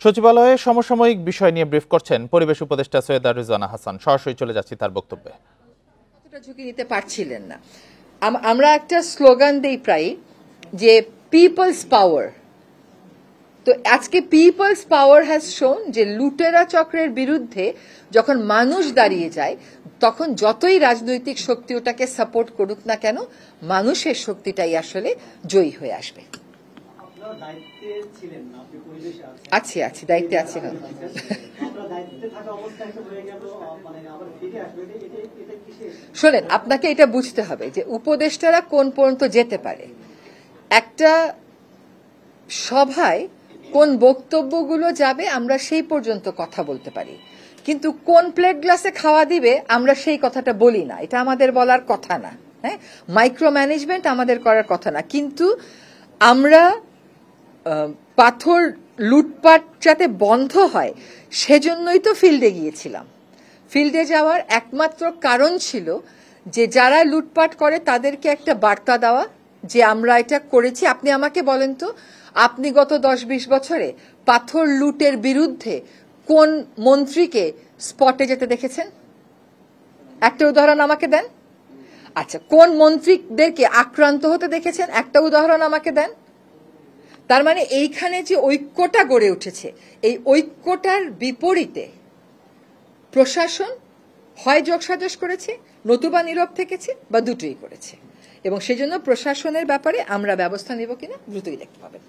সচিবালয়ে সমসাময়িক বিষয় নিয়ে ব্রিফ করছেন পরিবেশ উপদেষ্টা সৈয়দা রিজওয়ানা হাসান। সরাসরি চলে যাচ্ছি তার বক্তব্যে। কতটা ঝুঁকি নিতে পারছিলেন না। আমরা একটা স্লোগান দেই প্রায় যে পিপলস পাওয়ার। তো আজকে পিপলস পাওয়ার হ্যাজ শোন যে লুটেরা চক্রের বিরুদ্ধে যখন মানুষ দাঁড়িয়ে যায় তখন যতই রাজনৈতিক শক্তি ওটাকে সাপোর্ট করুক না কেন, মানুষের শক্তিটাই আসলে জয়ী হয়ে আসবে। আছি দায়িত্বে আছি। শোনেন, আপনাকে এটা বুঝতে হবে যে উপদেষ্টারা কোন পর্যন্ত যেতে পারে। একটা সভায় কোন বক্তব্যগুলো যাবে আমরা সেই পর্যন্ত কথা বলতে পারি, কিন্তু কোন প্লেট গ্লাসে খাওয়া দিবে আমরা সেই কথাটা বলি না। এটা আমাদের বলার কথা না। হ্যাঁ, মাইক্রো ম্যানেজমেন্ট আমাদের করার কথা না। কিন্তু আমরা পাথর লুটপাট যাতে বন্ধ হয় সেজন্যই তো ফিল্ডে গিয়েছিলাম। ফিল্ডে যাওয়ার একমাত্র কারণ ছিল যে যারা লুটপাট করে তাদেরকে একটা বার্তা দেওয়া যে আমরা এটা করেছি। আপনি আমাকে বলেন তো, আপনি গত 10-20 বছরে পাথর লুটের বিরুদ্ধে কোন মন্ত্রীকে স্পটে যেতে দেখেছেন? একটা উদাহরণ আমাকে দেন। আচ্ছা, কোন মন্ত্রীদেরকে আক্রান্ত হতে দেখেছেন? একটা উদাহরণ আমাকে দেন। তার মানে এইখানে যে ঐক্যটা গড়ে উঠেছে, এই ঐক্যটার বিপরীতে প্রশাসন হয় যোগসাজশ করেছে, নতুবা নীরব থেকেছে, বা দুটোই করেছে। এবং সেজন্য প্রশাসনের ব্যাপারে আমরা ব্যবস্থা নেব কিনা দ্রুতই দেখতে পাবেন।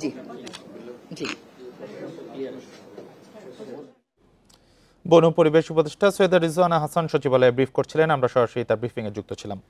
জি জি। বন ও পরিবেশ উপদেষ্টা সৈয়দা রিজওয়ানা হাসান সচিবালয়ে ব্রিফ করছিলেন। আমরা সরাসরি তার ব্রিফিংয়ে যুক্ত ছিলাম।